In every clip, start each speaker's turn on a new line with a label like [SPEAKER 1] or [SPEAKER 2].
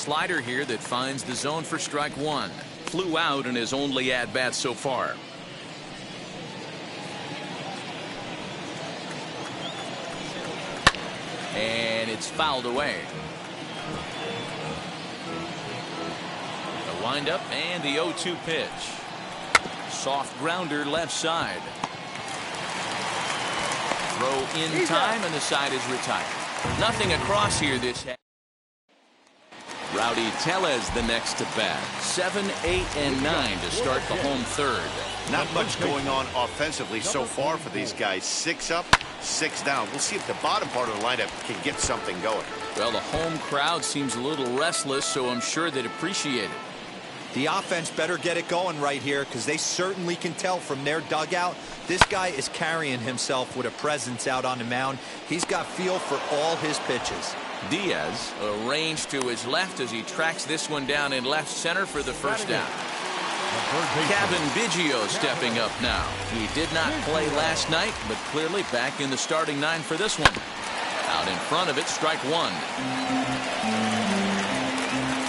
[SPEAKER 1] slider here that finds the zone for strike one. Flew out in his only at-bat so far. And it's fouled away. The windup and the 0-2 pitch. Soft grounder left side. Throw in time and the side is retired. Nothing across here this half. Rowdy Tellez the next to bat. 7, 8, and 9 to start the home third.
[SPEAKER 2] Not much going on offensively so far for these guys. 6 up, 6 down. We'll see if the bottom part of the lineup can get something going.
[SPEAKER 1] Well, the home crowd seems a little restless, so I'm sure they'd appreciate it.
[SPEAKER 3] The offense better get it going right here, because they certainly can tell from their dugout this guy is carrying himself with a presence out on the mound. He's got feel for all his pitches.
[SPEAKER 1] Diaz arranged to his left as he tracks this one down in left center for the first down. Kevin Biggio stepping up now. He did not play last night, but clearly back in the starting 9 for this one. Out in front of it, strike one.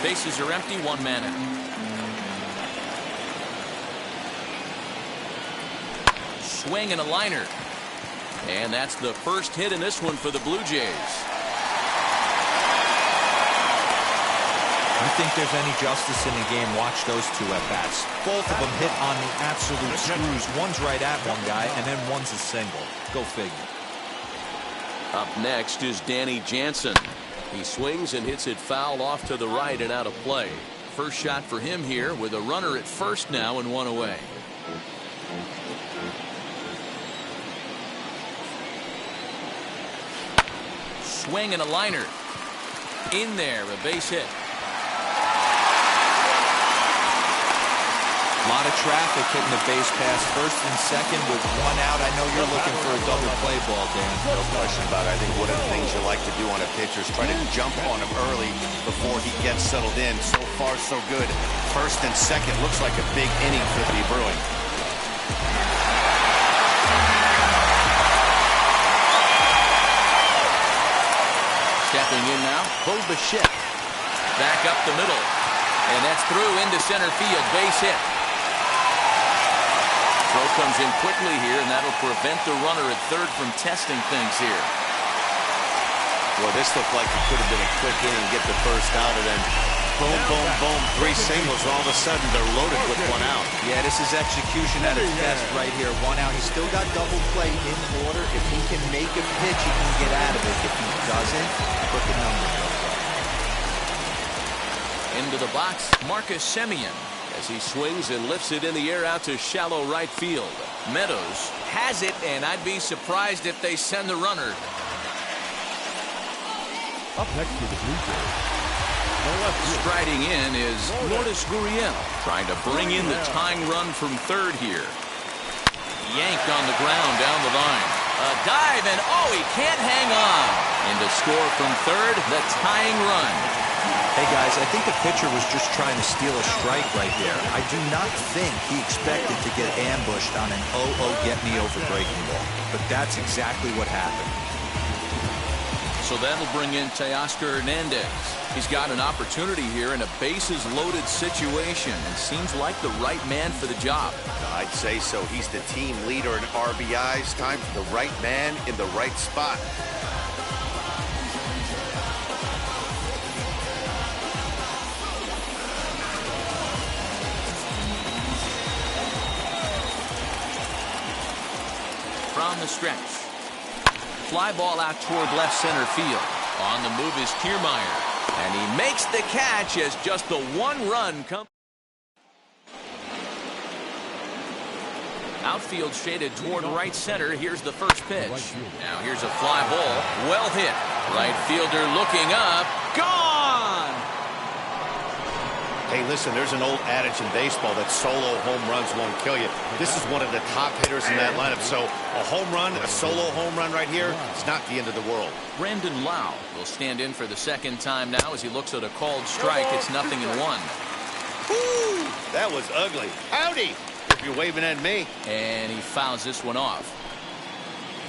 [SPEAKER 1] Bases are empty, 1 man out. Swing and a liner. And that's the first hit in this one for the Blue Jays.
[SPEAKER 3] You think there's any justice in the game? Watch those 2 at-bats. Both of them hit on the absolute screws. One's right at one guy, and then one's a single. Go figure.
[SPEAKER 1] Up next is Danny Jansen. He swings and hits it foul off to the right and out of play. First shot for him here with a runner at first now and 1 away. Swing and a liner. In there, a base hit.
[SPEAKER 3] A lot of traffic hitting the base pass first and second with 1 out. I know you're looking for a double play ball, Dan.
[SPEAKER 2] No question about it. I think one of the things you like to do on a pitcher is try to jump on him early before he gets settled in. So far, so good. First and second looks like a big inning could be brewing.
[SPEAKER 1] Stepping in now, Boba-Ship. Back up the middle. And that's through into center field. Base hit. Throw comes in quickly here, and that'll prevent the runner at third from testing things here.
[SPEAKER 2] Well, this looked like it could have been a quick inning, get the first out, and then boom, boom, boom, 3 singles. All of a sudden, they're loaded with 1 out.
[SPEAKER 3] Yeah, this is execution at its best right here. 1 out. He's still got double play in order. If he can make a pitch, he can get out of it. If he doesn't, put the number.
[SPEAKER 1] Into the box, Marcus Semien, as he swings and lifts it in the air out to shallow right field. Meadows has it, and I'd be surprised if they send the runner.
[SPEAKER 4] Up next for the Blue Jays.
[SPEAKER 1] Striding in is Lourdes Gurriel, trying to bring in the tying run from third here. Yanked on the ground down the line. A dive, and oh, he can't hang on. And to score from third, the tying run.
[SPEAKER 3] Hey, guys, I think the pitcher was just trying to steal a strike right there. I do not think he expected to get ambushed on an 0-0 get-me-over breaking ball. But that's exactly what happened.
[SPEAKER 1] So that'll bring in Teoscar Hernandez. He's got an opportunity here in a bases-loaded situation and seems like the right man for the job.
[SPEAKER 2] I'd say so. He's the team leader in RBIs. Time for the right man in the right spot.
[SPEAKER 1] From the stretch. Fly ball out toward left center field. On the move is Kiermaier. And he makes the catch as just the 1 run comes. Outfield shaded toward right center. Here's the first pitch. Now here's a fly ball. Well hit. Right fielder looking up. Gone!
[SPEAKER 2] Hey, listen, there's an old adage in baseball that solo home runs won't kill you. This is one of the top hitters in that lineup. So a home run, a solo home run right here, it's not the end of the world.
[SPEAKER 1] Brandon Lau will stand in for the second time now as he looks at a called strike. It's 0-1.
[SPEAKER 2] Woo! That was ugly. Howdy, if you're waving at me.
[SPEAKER 1] And he fouls this one off.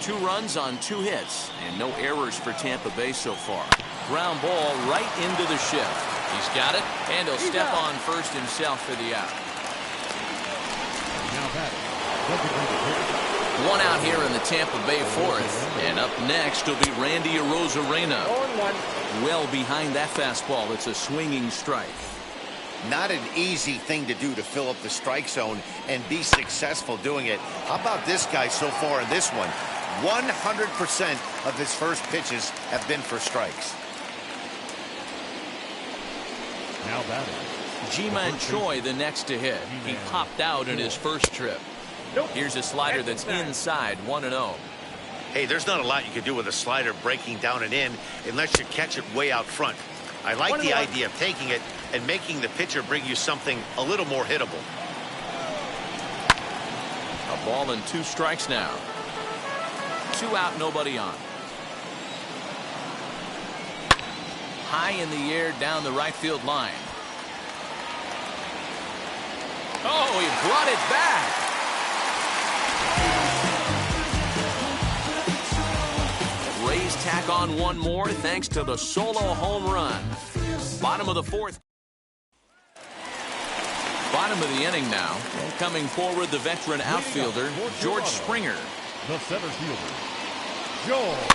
[SPEAKER 1] 2 runs on 2 hits, and no errors for Tampa Bay so far. Ground ball right into the shift. He's got it, and he'll step on first himself for the out.
[SPEAKER 4] Now batting, designated hitter.
[SPEAKER 1] One out here in the Tampa Bay fourth. And up next will be Randy Arozarena. Well behind that fastball. It's a swinging strike.
[SPEAKER 2] Not an easy thing to do to fill up the strike zone and be successful doing it. How about this guy so far in this one? 100% of his first pitches have been for strikes.
[SPEAKER 4] Now batting.
[SPEAKER 1] Ji-Man Choi the next to hit. He popped out in his first trip. Here's a slider that's inside, 1-0.
[SPEAKER 2] Hey, there's not a lot you can do with a slider breaking down and in unless you catch it way out front. I like the idea of taking it and making the pitcher bring you something a little more hittable.
[SPEAKER 1] A ball and 2 strikes now. 2 out, nobody on. High in the air down the right field line. Oh, he brought it back. Rays tack on one more thanks to the solo home run. Bottom of the fourth. Bottom of the inning now. And coming forward, the veteran outfielder, George Springer.
[SPEAKER 4] The center fielder, George.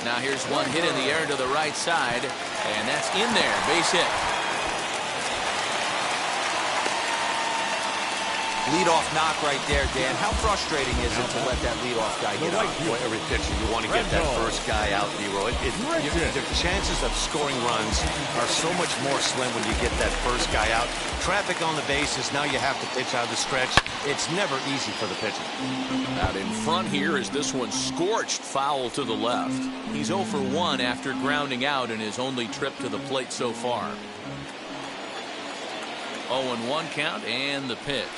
[SPEAKER 1] Now here's one hit in the air to the right side, and that's in there. Base hit.
[SPEAKER 3] Leadoff knock right there, Dan. How frustrating is it to let that leadoff guy get on?
[SPEAKER 2] Well, every pitcher, you want to get that first guy out, Leroy. The chances of scoring runs are so much more slim when you get that first guy out. Traffic on the bases, now you have to pitch out of the stretch. It's never easy for the pitcher.
[SPEAKER 1] Out in front here is this one scorched foul to the left. He's 0 for 1 after grounding out in his only trip to the plate so far. 0-1 count and the pitch.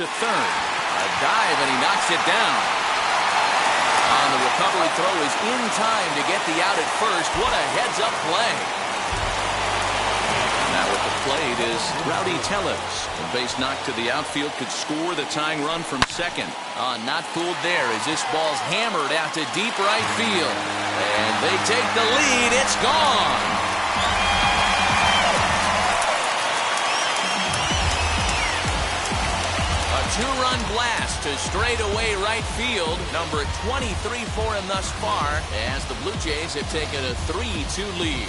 [SPEAKER 1] To third. A dive and he knocks it down. On the recovery throw is in time to get the out at first. What a heads-up play. Now at the plate is Rowdy Tellez. The base knock to the outfield could score the tying run from second. Not fooled there as this ball's hammered out to deep right field. And they take the lead. It's gone. Two-run blast to straightaway right field. Number 23 for him thus far as the Blue Jays have taken a 3-2 lead.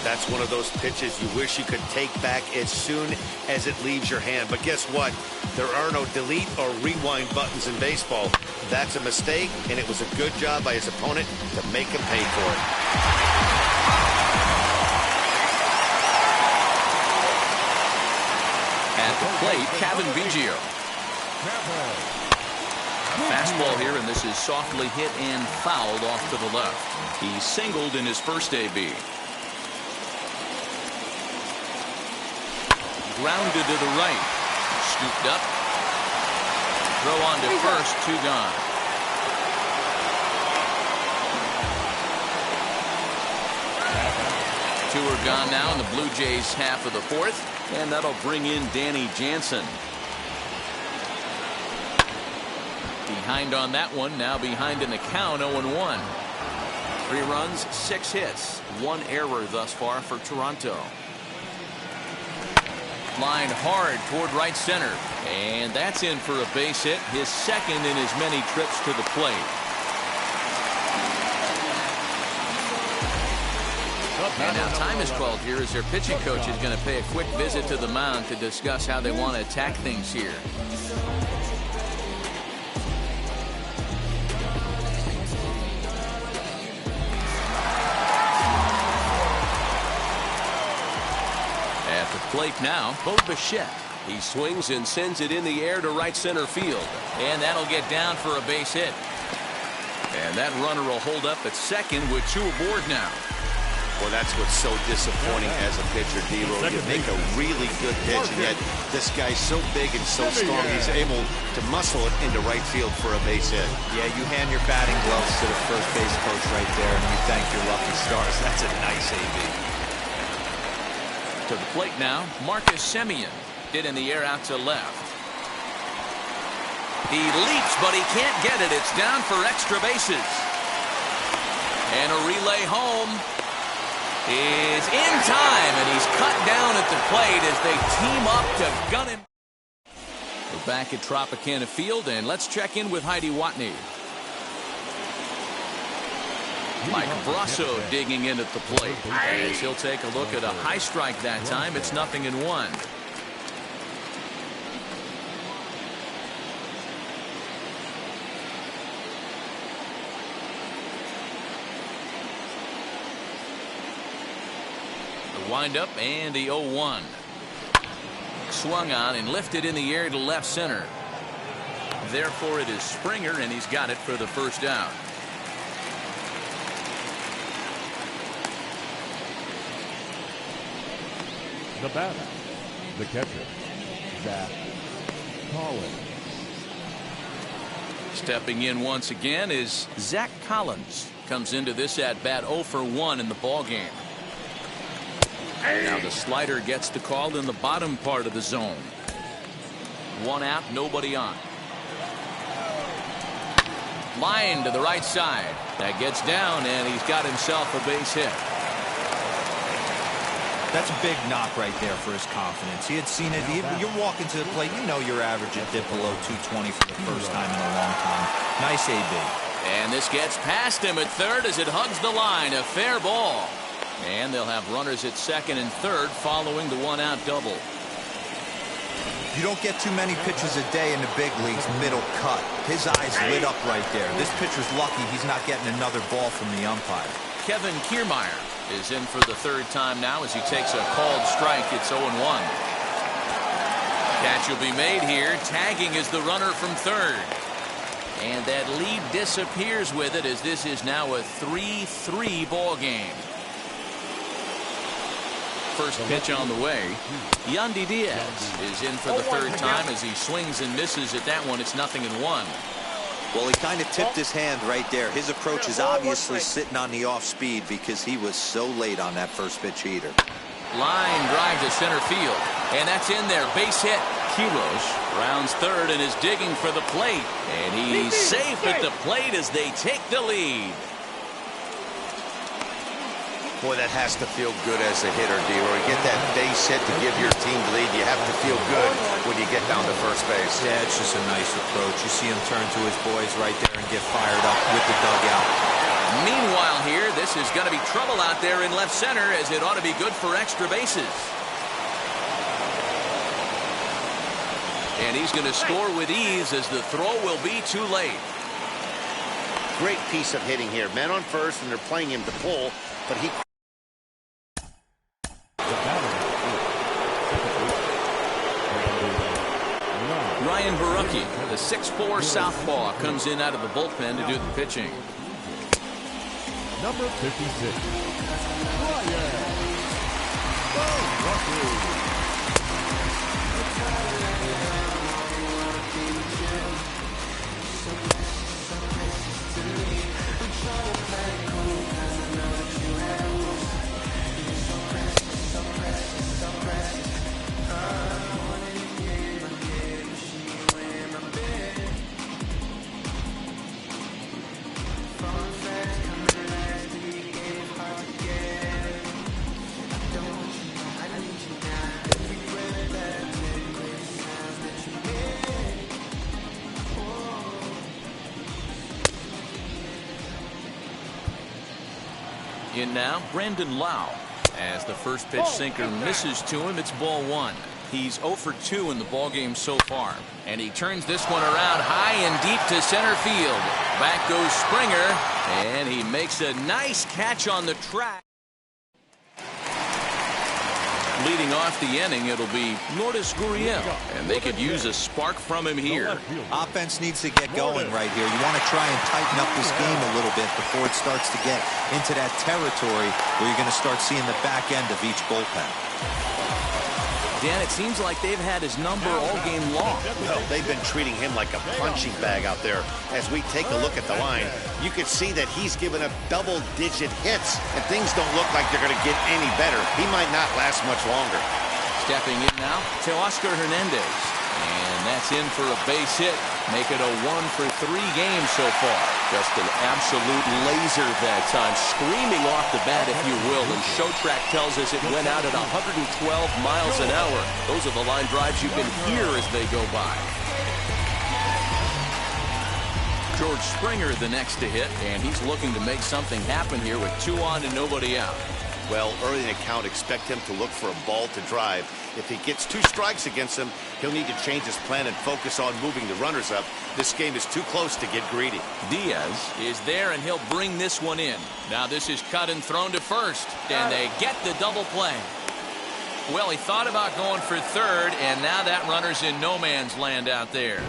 [SPEAKER 2] That's one of those pitches you wish you could take back as soon as it leaves your hand. But guess what? There are no delete or rewind buttons in baseball. That's a mistake, and it was a good job by his opponent to make him pay for it.
[SPEAKER 1] At the plate, Kevin Biggio. Fastball here, and this is softly hit and fouled off to the left. He singled in his first AB. Grounded to the right. Scooped up. Throw on to first, 2 gone. Two are gone now in the Blue Jays half of the fourth, and that'll bring in Danny Jansen. Behind on that one, now behind in the count, 0-1. 3 runs, 6 hits, 1 error thus far for Toronto. Lined hard toward right center, and that's in for a base hit, his second in as many trips to the plate. And now time is called here as their pitching coach is going to pay a quick visit to the mound to discuss how they want to attack things here. At the plate now, Bo Bichette. He swings and sends it in the air to right center field. And that'll get down for a base hit. And that runner will hold up at second with 2 aboard now.
[SPEAKER 2] Well, that's what's so disappointing as a pitcher, D-Roll. You make a really good pitch, and yet this guy's so big and so strong, he's able to muscle it into right field for a base hit.
[SPEAKER 3] Yeah, you hand your batting gloves to the first base coach right there, and you thank your lucky stars. That's a nice AB.
[SPEAKER 1] To the plate now, Marcus Semien. Hit in the air out to left. He leaps, but he can't get it. It's down for extra bases. And a relay home is in time, and he's cut down at the plate as they team up to gun him. We're back at Tropicana Field, and let's check in with Heidi Watney. Mike Brasso digging in at the plate as he'll take a look at a high strike that time. It's 0-1. The windup and the 0-1. Swung on and lifted in the air to left center. Therefore it is Springer, and he's got it for the first down.
[SPEAKER 4] The batter, the catcher, Zach Collins.
[SPEAKER 1] Stepping in once again is Zach Collins. Comes into this at bat 0 for 1 in the ball game. Now the slider gets the call in the bottom part of the zone. 1 out, nobody on. Line to the right side. That gets down, and he's got himself a base hit.
[SPEAKER 3] That's a big knock right there for his confidence. He had seen it. You're walking to the plate. You know your average would dip below 220 for the first time in a long time. Nice AB.
[SPEAKER 1] And this gets past him at third as it hugs the line. A fair ball. And they'll have runners at second and third following the 1-out double.
[SPEAKER 3] You don't get too many pitches a day in the big leagues middle cut. His eyes lit up right there. This pitcher's lucky he's not getting another ball from the umpire.
[SPEAKER 1] Kevin Kiermaier is in for the third time now as he takes a called strike. It's 0-1. Catch will be made here. Tagging is the runner from third. And that lead disappears with it as this is now a 3-3 ball game. First pitch on the way. Yandy Diaz is in for the third time as he swings and misses at that one. It's 0-1.
[SPEAKER 3] Well, he kind of tipped his hand right there. His approach is obviously sitting on the off speed because he was so late on that first pitch heater.
[SPEAKER 1] Line drive to center field, and that's in there. Base hit. Quiros rounds third and is digging for the plate, and he's safe at the plate as they take the lead.
[SPEAKER 2] Boy, that has to feel good as a hitter, D-Roy. Get that base hit to give your team the lead. You have to feel good when you get down to first base.
[SPEAKER 3] Yeah, it's just a nice approach. You see him turn to his boys right there and get fired up with the dugout.
[SPEAKER 1] Meanwhile here, this is going to be trouble out there in left center as it ought to be good for extra bases. And he's going to score with ease as the throw will be too late.
[SPEAKER 2] Great piece of hitting here. Men on first, and they're playing him to pull, but he...
[SPEAKER 1] Ryan Barucki, the 6'4" southpaw, comes in out of the bullpen to do the pitching.
[SPEAKER 4] Number 56, Ryan Barucki.
[SPEAKER 1] In now, Brandon Lau. As the first pitch sinker misses to him, it's ball 1. He's 0 for 2 in the ballgame so far. And he turns this one around high and deep to center field. Back goes Springer, and he makes a nice catch on the track. Leading off the inning, it'll be Lourdes Gurriel, and they could use a spark from him here.
[SPEAKER 3] Offense needs to get going right here. You want to try and tighten up this game a little bit before it starts to get into that territory where you're going to start seeing the back end of each bullpen.
[SPEAKER 1] Dan, it seems like they've had his number all game long.
[SPEAKER 2] Well, they've been treating him like a punching bag out there. As we take a look at the line, you can see that he's given up double-digit hits, and things don't look like they're going to get any better. He might not last much longer.
[SPEAKER 1] Stepping in now, Teoscar Hernandez. And That's in for a base hit. Make it a 1-for-3 game so far. Just an absolute laser that time. Screaming off the bat, if you will. And Showtrack tells us it went out at 112 miles an hour. Those are the line drives you can hear as they go by. George Springer the next to hit, and he's looking to make something happen here with 2 on and nobody out.
[SPEAKER 2] Well, early in the count, expect him to look for a ball to drive. If he gets 2 strikes against him, he'll need to change his plan and focus on moving the runners up. This game is too close to get greedy.
[SPEAKER 1] Diaz is there, and he'll bring this one in. Now this is cut and thrown to first, and they get the double play. Well, he thought about going for third, and now that runner's in no man's land out there.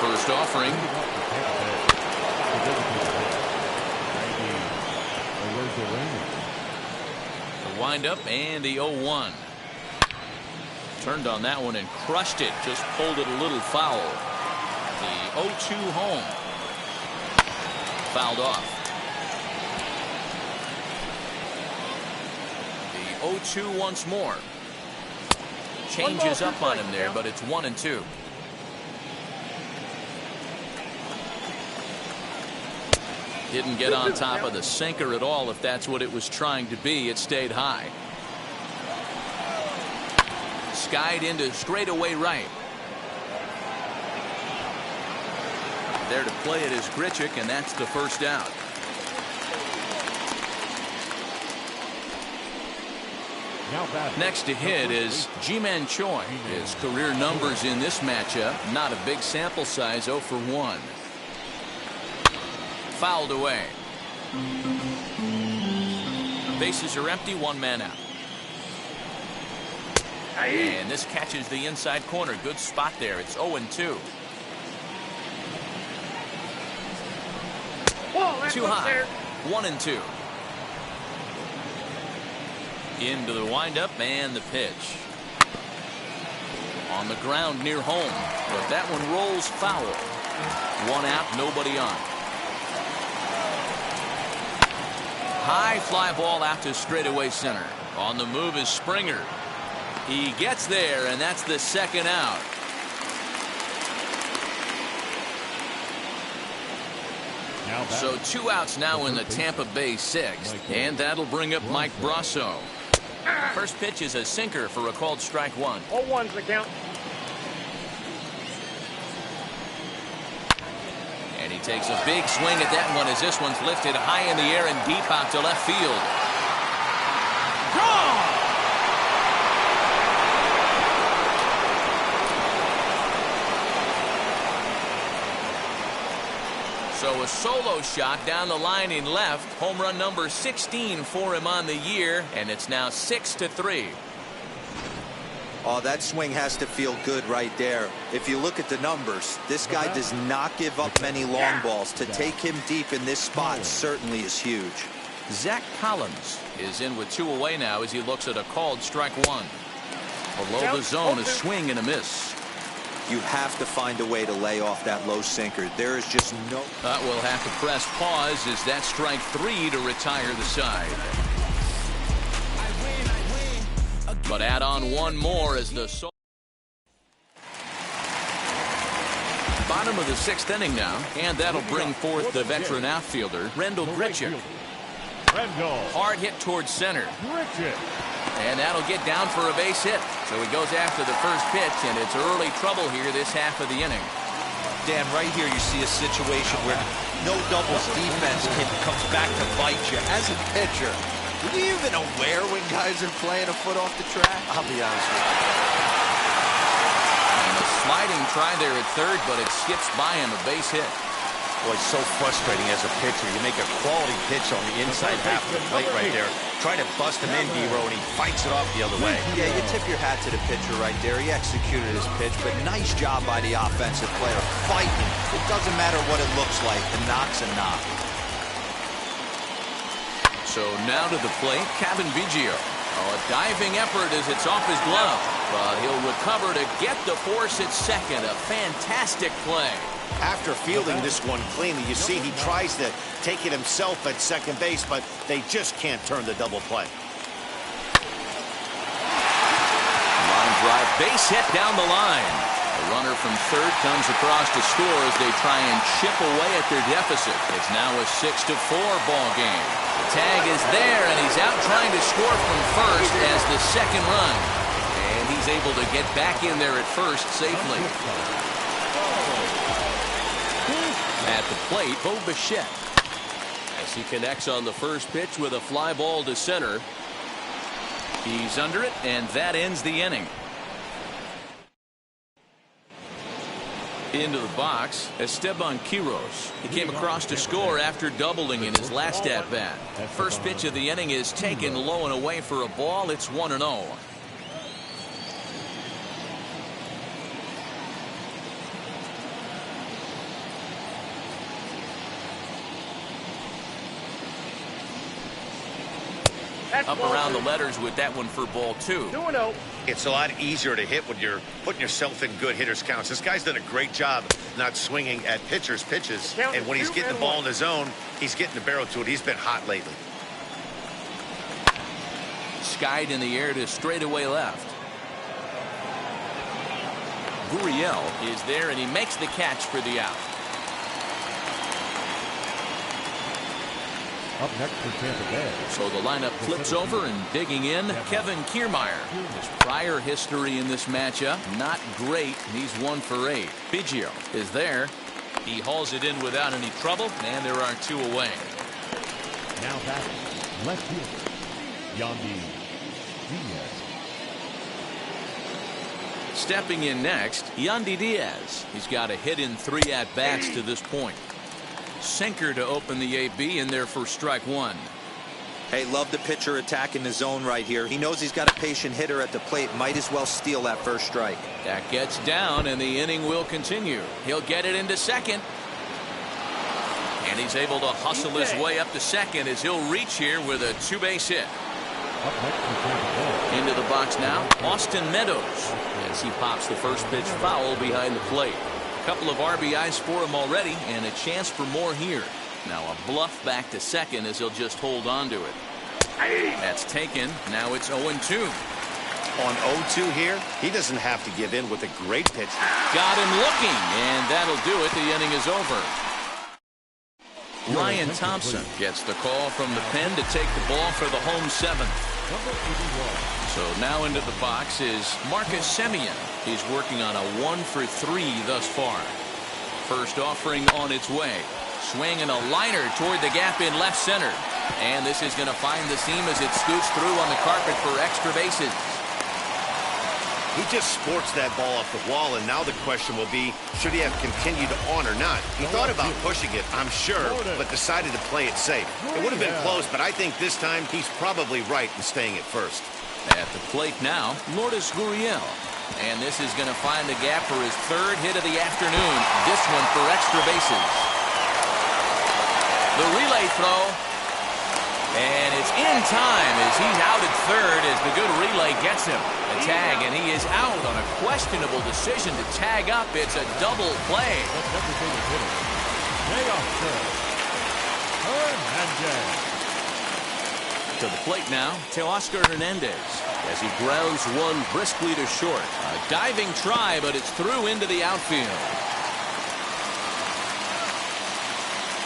[SPEAKER 1] First offering. The windup and the 0-1. Turned on that one and crushed it. Just pulled it a little foul. The 0-2 home. Fouled off. The 0-2 once more. Changes up on him there, but it's 1-2. Didn't get on top of the sinker at all. If that's what it was trying to be, it stayed high. Skied into straightaway right. There to play it is Grichuk, and that's the first out. Next to hit is Ji-Man Choi. His career numbers in this matchup, not a big sample size, 0 for 1. Fouled away. Bases are empty, 1 man out. And this catches the inside corner. Good spot there. It's 0-2. Too high. 1-2. Into the windup and the pitch. On the ground near home. But that one rolls foul. 1 out, nobody on. High fly ball out to straightaway center. On the move is Springer. He gets there, and that's the second out. So 2 outs now in the Tampa Bay 6th, and that'll bring up Mike Brasso. First pitch is a sinker for a called strike 1.
[SPEAKER 5] 0-1's the count.
[SPEAKER 1] And he takes a big swing at that one as this one's lifted high in the air and deep out to left field. Gone! So a solo shot down the line in left. Home run number 16 for him on the year, and it's now 6-3.
[SPEAKER 3] Oh, that swing has to feel good right there. If you look at the numbers, this guy does not give up many long balls. To take him deep in this spot certainly is huge.
[SPEAKER 1] Zach Collins is in with 2 away now as he looks at a called strike 1. Below the zone, a swing and a miss.
[SPEAKER 3] You have to find a way to lay off that low sinker. There is just no...
[SPEAKER 1] We'll have to press pause as that's strike 3 to retire the side. But add on 1 more as the bottom of the 6th inning now, and that'll bring forth the veteran outfielder Rendell Grichuk. Hard hit towards center, and that'll get down for a base hit. So he goes after the first pitch, and it's early trouble here this half of the inning.
[SPEAKER 6] Dan, right here you see a situation where no doubles defense comes back to bite you. As a pitcher, are you even aware when guys are playing a foot off the track?
[SPEAKER 2] I'll be honest with you.
[SPEAKER 1] And a sliding try there at third, but it skips by him, a base hit.
[SPEAKER 2] Boy, it's so frustrating as a pitcher. You make a quality pitch on the inside half of the plate right there. Try to bust him in, D-Row, and he fights it off the other way.
[SPEAKER 3] Yeah, you tip your hat to the pitcher right there. He executed his pitch, but nice job by the offensive player. Fighting. It doesn't matter what it looks like. A knock's a knock.
[SPEAKER 1] So now to the plate, Kevin Biggio. A diving effort as it's off his glove, but he'll recover to get the force at second. A fantastic play.
[SPEAKER 2] After fielding this one cleanly, you see he tries to take it himself at second base, but they just can't turn the double play.
[SPEAKER 1] drive, base hit down the line. The runner from third comes across to score as they try and chip away at their deficit. It's now a 6-4 ball game. The tag is there, and he's out trying to score from first as the second run. And he's able to get back in there at first safely. At the plate, Bo Bichette. As he connects on the first pitch with a fly ball to center. He's under it, and that ends the inning. Into the box, Esteban Quiroz. He came across to score after doubling in his last at-bat. First pitch of the inning is taken low and away for a ball. It's 1-0. Up around the letters with that one for ball 2.
[SPEAKER 2] 2-0. It's a lot easier to hit when you're putting yourself in good hitters' counts. This guy's done a great job not swinging at pitchers' pitches. And when he's getting the ball in the zone, he's getting the barrel to it. He's been hot lately.
[SPEAKER 1] Skied in the air to straightaway left. Gurriel is there, and he makes the catch for the out.
[SPEAKER 4] Up next for Tampa Bay.
[SPEAKER 1] So the lineup flips over, and digging in, Kevin Kiermaier. His prior history in this matchup, not great. He's 1 for 8. Biggio is there. He hauls it in without any trouble, and there are 2 away.
[SPEAKER 4] Now back, left fielder, Yandy Diaz.
[SPEAKER 1] Stepping in next, Yandy Diaz. He's got a hit in 3 at-bats to this point. Sinker to open the AB in there for strike 1.
[SPEAKER 3] Hey, love the pitcher attacking the zone right here. He knows he's got a patient hitter at the plate. Might as well steal that first strike.
[SPEAKER 1] That gets down, and the inning will continue. He'll get it into second. And he's able to hustle his way up to second as he'll reach here with a 2-base hit.
[SPEAKER 4] Up next for Tampa Bay.
[SPEAKER 1] Into the box now, Austin Meadows, as he pops the first pitch foul behind the plate. A couple of RBIs for him already, and a chance for more here. Now a bluff back to second as he'll just hold on to it. That's taken. Now it's 0-2.
[SPEAKER 2] On 0-2 here, he doesn't have to give in with a great pitch.
[SPEAKER 1] Got him looking, and that'll do it. The inning is over. Ryan Thompson gets the call from the pen to take the ball for the home 7th. So now into the box is Marcus Semien. He's working on a 1 for 3 thus far. First offering on its way. Swing and a liner toward the gap in left center. And this is going to find the seam as it scoots through on the carpet for extra bases.
[SPEAKER 2] He just sports that ball off the wall, and now the question will be, should he have continued on or not? He thought about pushing it, I'm sure, but decided to play it safe. It would have been close, but I think this time he's probably right in staying at first.
[SPEAKER 1] At the plate now, Lourdes Gurriel. And this is going to find the gap for his 3rd hit of the afternoon. This one for extra bases. The relay throw. And it's in time as he's out at 3rd as the good relay gets him. The tag, and he is out on a questionable decision to tag up. It's a double play. To the plate now, Teoscar Hernandez as he grounds one briskly to short. A diving try, but it's through into the outfield.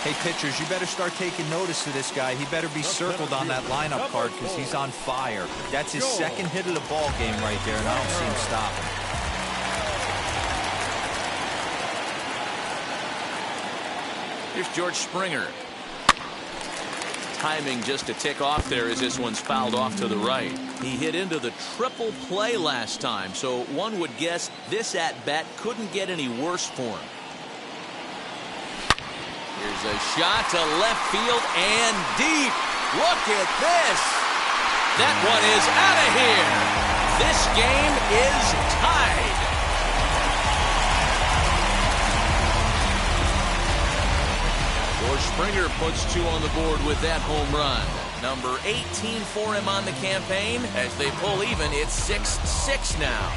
[SPEAKER 3] Hey, pitchers, you better start taking notice of this guy. He better be circled on that lineup card because he's on fire. That's his 2nd hit of the ball game right there, and I don't see him stopping.
[SPEAKER 1] Here's George Springer. Timing just a tick off there as this one's fouled off to the right. He hit into the triple play last time, so one would guess this at-bat couldn't get any worse for him. Here's a shot to left field and deep. Look at this. That one is out of here. This game is tied. George Springer puts 2 on the board with that home run. Number 18 for him on the campaign. As they pull even, it's 6-6 now.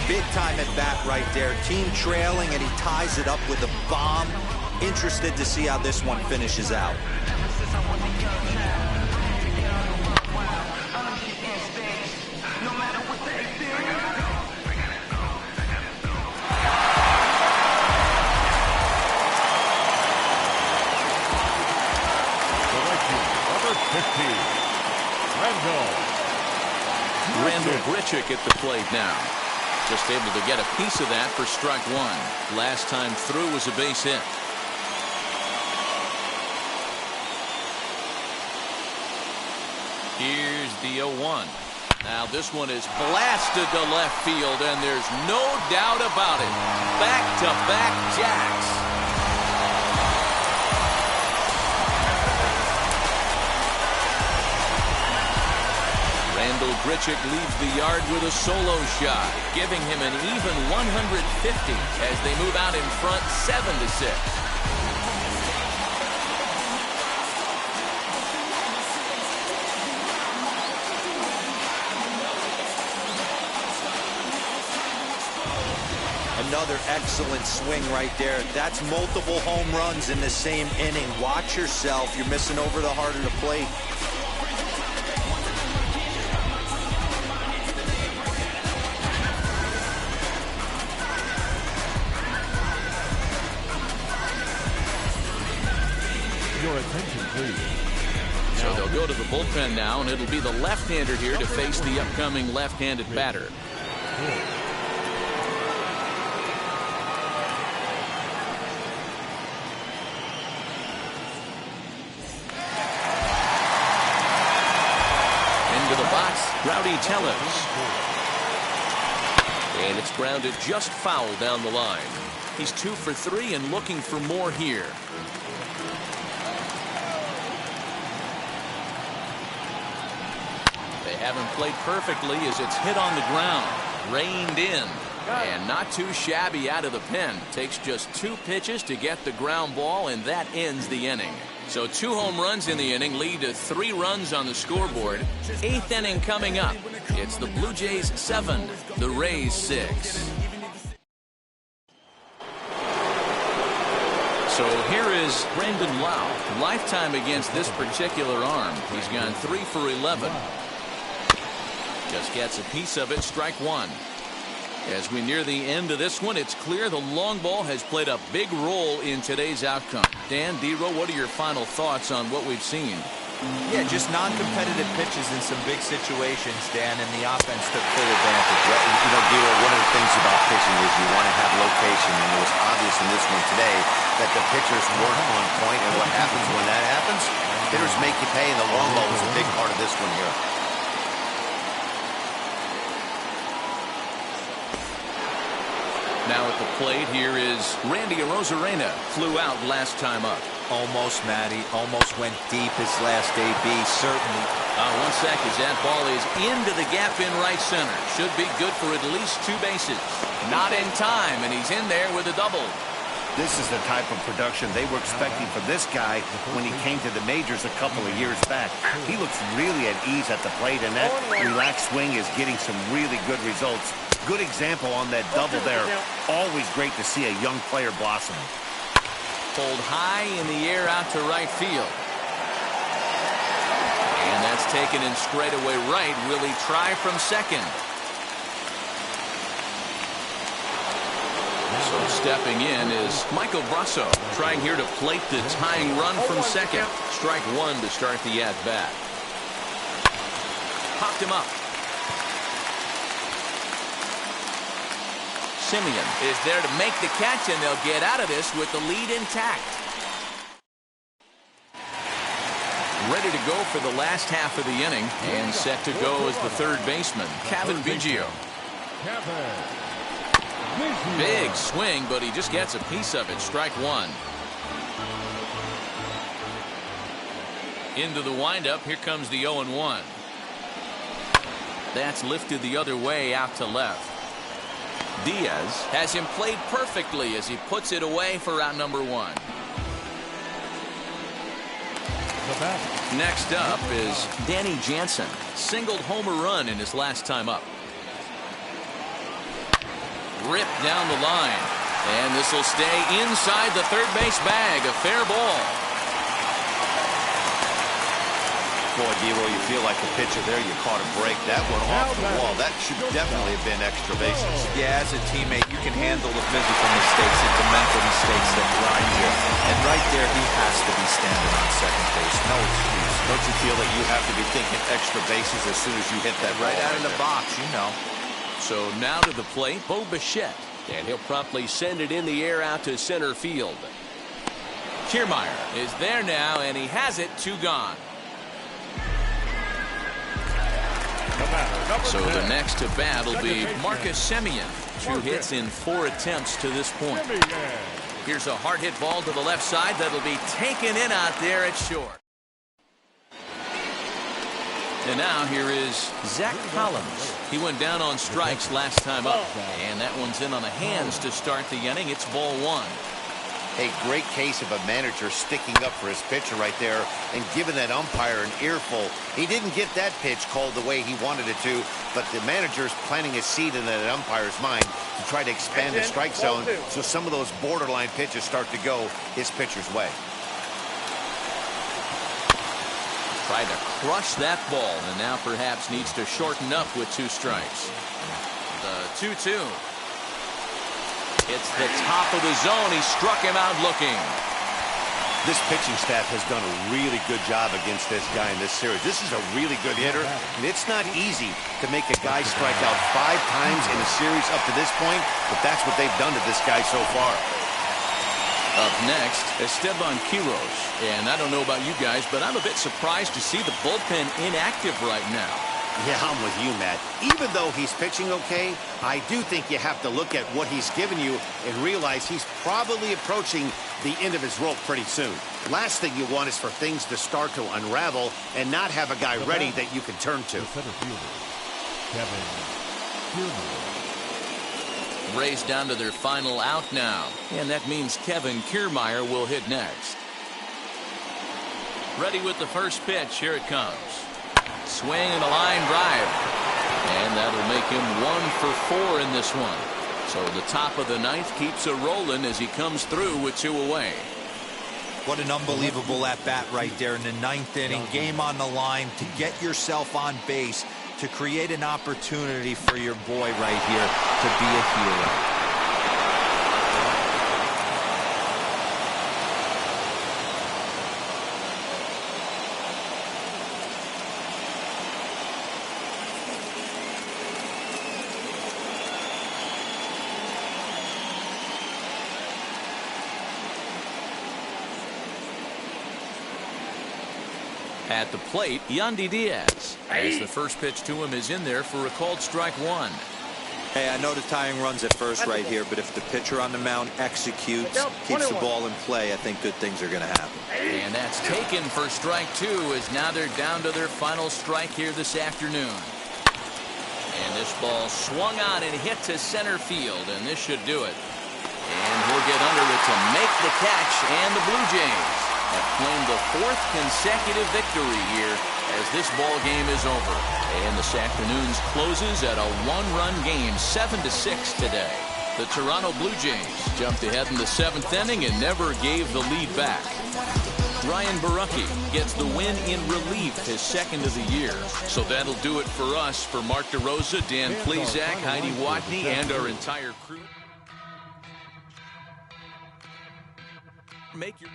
[SPEAKER 3] Big time at bat right there. Team trailing, and he ties it up with a bomb. Interested to see how this one finishes out.
[SPEAKER 1] Randall Grichuk at the plate now. Just able to get a piece of that for strike one. Last time through was a base hit. Here's the 0-1. Now this one is blasted to left field, and there's no doubt about it. Back-to-back jacks. Randall Grichuk leaves the yard with a solo shot, giving him an even 150 as they move out in front 7-6.
[SPEAKER 3] Another excellent swing right there. That's multiple home runs in the same inning. Watch yourself. You're missing over the heart of the plate.
[SPEAKER 4] Your attention, please.
[SPEAKER 1] So they'll go to the bullpen now, and it'll be the left-hander here to face the upcoming left-handed batter. Into the box, Rowdy Tellez. And it's grounded just foul down the line. He's 2 for 3 and looking for more here. They haven't played perfectly as it's hit on the ground. Reined in. And not too shabby out of the pen. Takes just 2 pitches to get the ground ball, and that ends the inning. So 2 home runs in the inning lead to 3 runs on the scoreboard. 8th inning coming up. It's the Blue Jays 7, the Rays 6. So here is Brandon Lau. Lifetime against this particular arm. He's gone 3 for 11. Just gets a piece of it, strike one. As we near the end of this one, it's clear the long ball has played a big role in today's outcome. Dan, D-Row, what are your final thoughts on what we've seen?
[SPEAKER 3] Yeah, just non-competitive pitches in some big situations, Dan, and the offense took full advantage.
[SPEAKER 2] You know, D-Row, one of the things about pitching is you want to have location, and it was obvious in this one today that the pitchers weren't on point, and what happens when that happens? Hitters make you pay, and the long ball was a big part of this one here.
[SPEAKER 1] Now at the plate, here is Randy Arozarena. Flew out last time up.
[SPEAKER 3] Almost, Matty. Almost went deep his last AB, certainly.
[SPEAKER 1] 1 sec as that ball is into the gap in right center. Should be good for at least 2 bases. Not in time, and he's in there with a double.
[SPEAKER 2] This is the type of production they were expecting for this guy when he came to the majors a couple of years back. He looks really at ease at the plate, and that relaxed swing is getting some really good results. Good example on that double there. Always great to see a young player blossom.
[SPEAKER 1] Pulled high in the air out to right field. And that's taken in straightaway right. Will he try from second? So stepping in is Michael Brasso, trying here to plate the tying run from second. Strike one to start the at-bat. Popped him up. Simeon is there to make the catch, and they'll get out of this with the lead intact. Ready to go for the last half of the inning, and set to go as the third baseman, Kevin Biggio. Big swing, but he just gets a piece of it. Strike one. Into the windup, here comes the 0-1. That's lifted the other way out to left. Diaz has him played perfectly as he puts it away for out number one. Next up is Danny Jansen. Singled home run in his last time up. rip down the line. And this will stay inside the third base bag. A fair ball.
[SPEAKER 2] Boy, Devo, you feel like the pitcher there, you caught a break. That one off the wall. That should definitely have been extra bases.
[SPEAKER 3] Yeah, as a teammate, you can handle the physical mistakes and the mental mistakes that grind you. And right there, he has to be standing on second base. No excuse.
[SPEAKER 2] Don't you feel that you have to be thinking extra bases as soon as you hit that
[SPEAKER 3] Right out of the box, you know.
[SPEAKER 1] So now to the plate, Bo Bichette.
[SPEAKER 5] And he'll promptly send it in the air out to center field.
[SPEAKER 1] Kiermaier is there now, and he has it. 2 gone. So the next to bat will be Marcus Semien. 2 hits in 4 attempts to this point. Here's a hard hit ball to the left side that'll be taken in out there at short. And now here is Zach Collins. He went down on strikes last time up, and that one's in on the hands to start the inning. It's ball 1.
[SPEAKER 2] A great case of a manager sticking up for his pitcher right there and giving that umpire an earful. He didn't get that pitch called the way he wanted it to, but the manager's planting a seed in that umpire's mind to try to expand the strike zone so some of those borderline pitches start to go his pitcher's way.
[SPEAKER 1] Tried to crush that ball, and now perhaps needs to shorten up with 2 strikes. The 2-2. It's the top of the zone. He struck him out looking.
[SPEAKER 2] This pitching staff has done a really good job against this guy in this series. This is a really good hitter, and it's not easy to make a guy strike out 5 times in a series up to this point, but that's what they've done to this guy so far.
[SPEAKER 1] Up next, Esteban Quiroz. And I don't know about you guys, but I'm a bit surprised to see the bullpen inactive right now.
[SPEAKER 2] Yeah, I'm with you, Matt. Even though he's pitching okay, I do think you have to look at what he's given you and realize he's probably approaching the end of his rope pretty soon. Last thing you want is for things to start to unravel and not have a guy ready that you can turn to.
[SPEAKER 1] Rays down to their final out now, and that means Kevin Kiermaier will hit next. Ready with the first pitch. Here it comes. Swing and a line drive, and that'll make him 1 for 4 in this one. So the top of the 9th keeps it rolling as he comes through with 2 away.
[SPEAKER 3] What an unbelievable at-bat right there in the 9th inning. Game on the line to get yourself on base, to create an opportunity for your boy right here to be a hero.
[SPEAKER 1] At the plate, Yandy Diaz, as the first pitch to him is in there for a called strike 1.
[SPEAKER 3] Hey, I know the tying run's at first right here, but if the pitcher on the mound executes, keeps the ball in play, I think good things are going to happen.
[SPEAKER 1] And that's taken for strike 2, as now they're down to their final strike here this afternoon. And this ball swung on and hit to center field, and this should do it. And he'll get under it to make the catch, and the Blue Jays have claimed the 4th consecutive victory here as this ball game is over. And this afternoon's closes at a 1-run game, 7-6 today. The Toronto Blue Jays jumped ahead in the 7th inning and never gave the lead back. Ryan Borucki gets the win in relief, his 2nd of the year. So that'll do it for us. For Mark DeRosa, Dan Plesac, Heidi Watney, and our entire crew. Make your